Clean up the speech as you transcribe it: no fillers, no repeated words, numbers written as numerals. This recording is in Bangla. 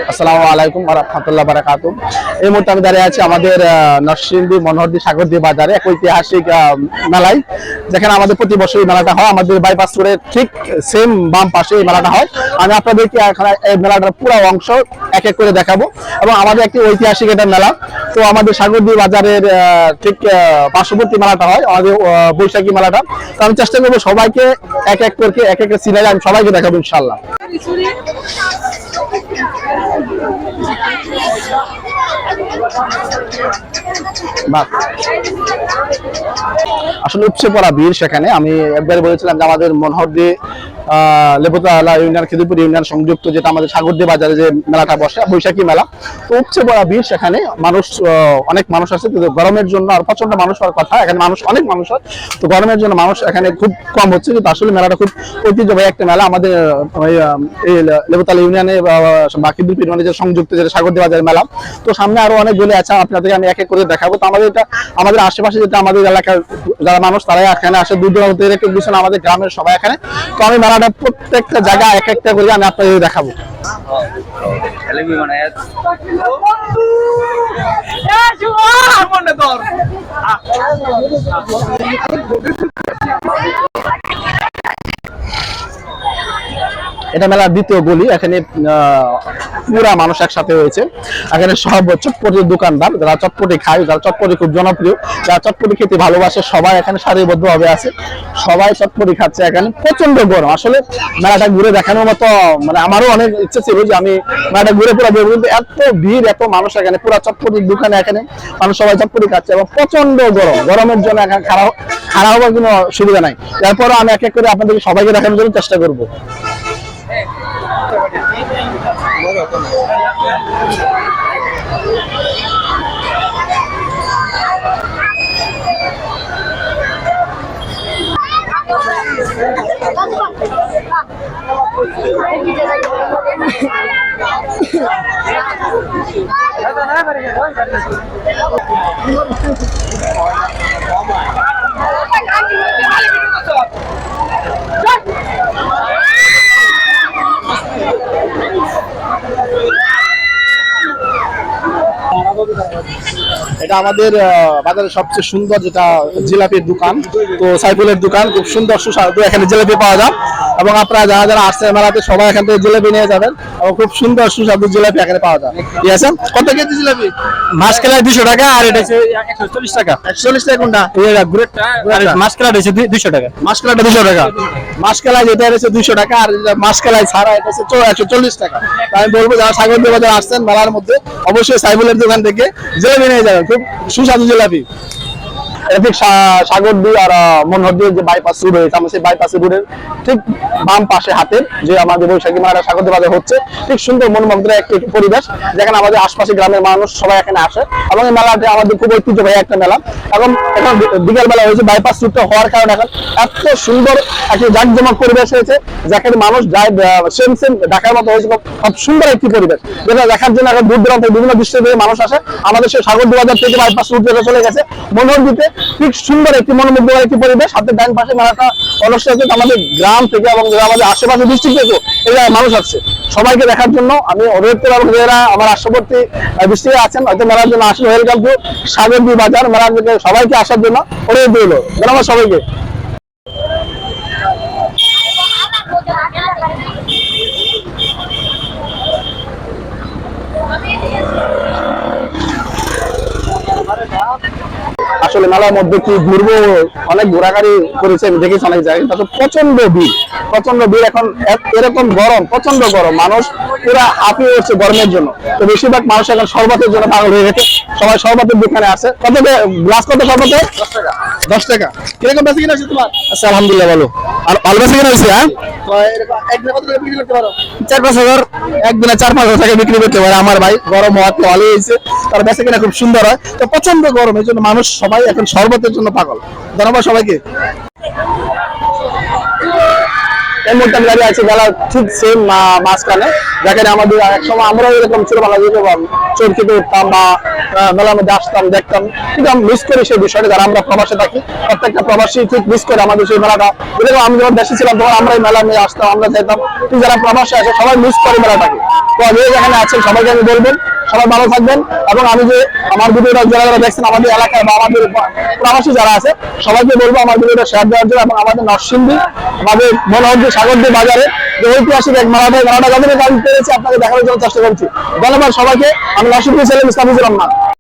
আসসালামু আলাইকুম ওয়া রাহমাতুল্লাহি ওয়া বারাকাতুহু। এই মুহূর্তে আমি দাঁড়িয়ে আছি আমাদের নরসিংদী মনোহরদী সাগরদী বাজারে এক ঐতিহাসিক মেলায়, যেখানে আমাদের প্রতি বছর এই মেলাটা হয়। আমাদের বাইপাস রোডের ঠিক সেম বাম পাশে এই মেলাটা হয়। আমি আপনাদেরকে এখানে এই মেলাটার পুরো অংশ এক এক করে দেখাবো এবং আমাদের একটি ঐতিহাসিক এটা মেলা। তো আমাদের সাগরদী বাজারের ঠিক পার্শ্ববর্তী মেলাটা হয় আমাদের বৈশাখী মেলাটা। তো আমি চেষ্টা করবো সবাইকে এক এক করে এক এক সিরিয়ালে আমি সবাইকে দেখাবো ইনশাআল্লাহ। আসলে উপচে পড়া ভিড় সেখানে। আমি একবার বলেছিলাম যে আমাদের মনোহরদী লেবুতলা ইউনিয়ন খিদিরপুর ইউনিয়ন সংযুক্ত যেটা আমাদের সাগরদী বাজারে যে মেলাটা বসে বৈশাখী মেলা, তো উপচে পড়া ভিড় সেখানে। মানুষ অনেক মানুষ আছে, গরমের জন্য আর প্রচন্ড মানুষ হওয়ার কথা, এখানে মানুষ অনেক মানুষ হয়। তো গরমের জন্য মানুষ এখানে খুব কম হচ্ছে, কিন্তু আসলে মেলাটা খুব ঐতিহ্যবাহী একটা মেলা আমাদের এই লেবুতলা ইউনিয়নে বা খিদিরপুর ইউনিয়নে যে সংযুক্ত যেটা সাগরদী বাজারের মেলা। তো সামনে আরো অনেকগুলি আছে, আপনাদেরকে আমি এক এক করে দেখাবো। তো আমাদের এটা আমাদের আশেপাশে যেটা আমাদের এলাকার যারা মানুষ তারাই এখানে আসে, দূর দূরান্ত থেকে পিছনে আমাদের গ্রামের সবাই এখানে। তো আমি মেলাটা প্রত্যেকটা জায়গা এক একটা করে আমি আপনাদের দেখাবো। এটা মেলার দ্বিতীয় গলি। এখানে পুরা মানুষ একসাথে হয়েছে। এখানে সব চটপটির দোকানদার, যারা চটপটি খায়, যারা চটপটি খুব জনপ্রিয়, যারা চটপটি খেতে ভালোবাসে, সবাই এখানে সারিবদ্ধ ভাবে আছে, সবাই চটপটি খাচ্ছে। এখানে প্রচন্ড গরম। আসলে মেলাটা ঘুরে দেখানোর মতো, মানে আমারও অনেক ইচ্ছে ছিল যে আমি মেলাটা ঘুরে পুরো দেখবো, কিন্তু এত ভিড়, এত মানুষ এখানে, পুরা চটপটির দোকানে এখানে মানুষ সবাই চটপটি খাচ্ছে এবং প্রচন্ড গরম। গরমের জন্য এখানে খাড়া হওয়ার কোনো সুবিধা নাই। এরপরও আমি এক এক করে আপনাদেরকে সবাইকে দেখানোর জন্য চেষ্টা করবো। এটা আমাদের বাজারের সবচেয়ে সুন্দর যেটা জিলাপির দোকান। তো সাইফুলের দোকান, খুব সুন্দর সুস্বাদু এখানে জিলাপি পাওয়া যায় এবং আপনারা যারা যারা আসছে মেলাতে সবাই এখান থেকে জিলাপি নিয়ে যাবেন এবং খুব সুন্দর সুস্বাদু জিলাপি এখানে পাওয়া যায়। ঠিক আছে, কত কেজি জিলাপি? মাসকালাই 200 টাকা আর এটা হচ্ছে 140 টাকা। 140 টাকা কোনটা? এটা গুড়েরটা। মাসকালাই হচ্ছে 200 টাকা। মাসকালাইটা 200 টাকা। মাসকালাই যেটা হচ্ছে 200 টাকা আর মাসকালাই ছাড়া এটা হচ্ছে 140 টাকা। আমি বলবো যারা সাগরদী বাজারে আসছেন মেলার মধ্যে অবশ্যই সাইফুলের দোকান থেকে জিলাপি নিয়ে যাবেন, খুব সুস্বাদু জিলাপি। ঠিক সাগরদী আর মনোহরদী যে বাইপাস রোড রয়েছে, আমরা সেই বাইপাস রোডের ঠিক বাম পাশে হাতের যে আমাদের বৈশাখী মেলাটা সাগরদী বাজার হচ্ছে, ঠিক সুন্দর মনোমুগ্ধকর একটি পরিবেশ, যেখানে আমাদের আশপাশে গ্রামের মানুষ সবাই এখানে আসে এবং এই মেলাটি আমাদের খুব ঐতিহ্যবাহী একটা মেলা। এবং এখন বিকেল বেলা হয়েছে, বাইপাস রোডটা হওয়ার কারণে এখন এত সুন্দর একটি জাঁকজমক পরিবেশ হয়েছে, যেখানে মানুষ যায় সেম ঢাকার মতো হয়েছে। খুব সুন্দর একটি পরিবেশ, যেটা দেখার জন্য এখন দূর দূরান্ত বিভিন্ন দৃশ্য থেকে মানুষ আসে। আমাদের সেই সাগরদী বাজার থেকে বাইপাস রোড চলে গেছে মনোহরদীতে, ঠিক সুন্দর একটি মনোমুগ্ধকর একটি পরিবেশ। হাতের ডান পাশে মেলাটা অনুষ্ঠিত হচ্ছে আমাদের গ্রাম থেকে এবং আমাদের আশেপাশে ডিস্ট্রিক্ট থেকেও এই মানুষ আসছে। সবাইকে দেখার জন্য আমি অনুরোধ করব, যারা আমার আশেপাশে ডিস্ট্রিক্টে আছেন হয়তো মেলার জন্য আসলে ওয়েলকাম টু সাগরদী বাজার। মেলার জন্য সবাইকে আসার জন্য অনুরোধ রইল ধন্যবাদ সবাইকে। আসলে মেলার মধ্যে কি ঘুরবো, অনেক ঘোরাঘুরি করেছে, আমি দেখেছি অনেক জায়গায়। প্রচন্ড ভিড়, প্রচন্ড ভিড়। এখন এরকম গরম, প্রচন্ড গরম, মানুষ পুরা হাঁপিয়ে উঠছে গরমের জন্য। তো বেশিরভাগ মানুষ এখন শরবতের জন্য পাগল হয়ে গেছে, সবাই শরবতের দোকানে আছে। কত গ্লাস কত শরবতে? 10 টাকা। 10 টাকা। কিরকম বেশি কিনা তোমার? আচ্ছা আলহামদুলিল্লাহ ভালো। আর ভালো বেশি কিনা হয়েছে? হ্যাঁ, একদিনে কত টাকা বিক্রি করতে পারো? 4-5 হাজার। একদিনে 4-5 হাজার টাকা বিক্রি করতে পারে আমার ভাই। গরম হওয়ার তো ভালো হয়েছে, তার বেশি কিনা খুব সুন্দর হয়। তো প্রচন্ড গরম, এই জন্য মানুষ সবাই এখন শরবতের জন্য পাগল। ধন্যবাদ সবাইকে। এই মুহূর্তে আমি দাঁড়িয়ে আছি মেলা ঠিক সেম মাঝখানে, যেখানে আমাদের একসময় আমরা এরকম ছোটবেলা চোর খেতে উঠতাম বা মেলার মধ্যে আসতাম দেখতাম, কিন্তু আমি মিস করি সেই বিষয়টা। যারা আমরা প্রবাসে থাকি প্রত্যেকটা প্রবাসী ঠিক মিস করে আমাদের সেই মেলাটা। যেরকম আমি যখন দেশে ছিলাম তখন আমরা এই মেলা নিয়ে আসতাম, আমরা যেতাম, কিন্তু যারা প্রবাসে আছে সবাই মিস করে মেলাটাকে। তো আমি যেখানে আছেন সবাইকে আমি বলবেন সবাই ভালো থাকবেন, এবং আমি যে আমার ভিডিওটা যারা যারা দেখছেন আমাদের এলাকায় বা আমাদের প্রবাসী যারা আছে সবাইকে বলবো আমার ভিডিওটা শেয়ার দেওয়ার জন্য। এবং আমাদের নরসিংদী আমাদের মনোহরদী সাগরদী বাজারে যে ঐতিহাসিক এক মেলাটা যতটুকু আমি পেরেছি আপনাকে দেখানোর জন্য চেষ্টা করছি। ধন্যবাদ সবাইকে। আমি নরসিংদী ছেলে ইসলামুর রহমান।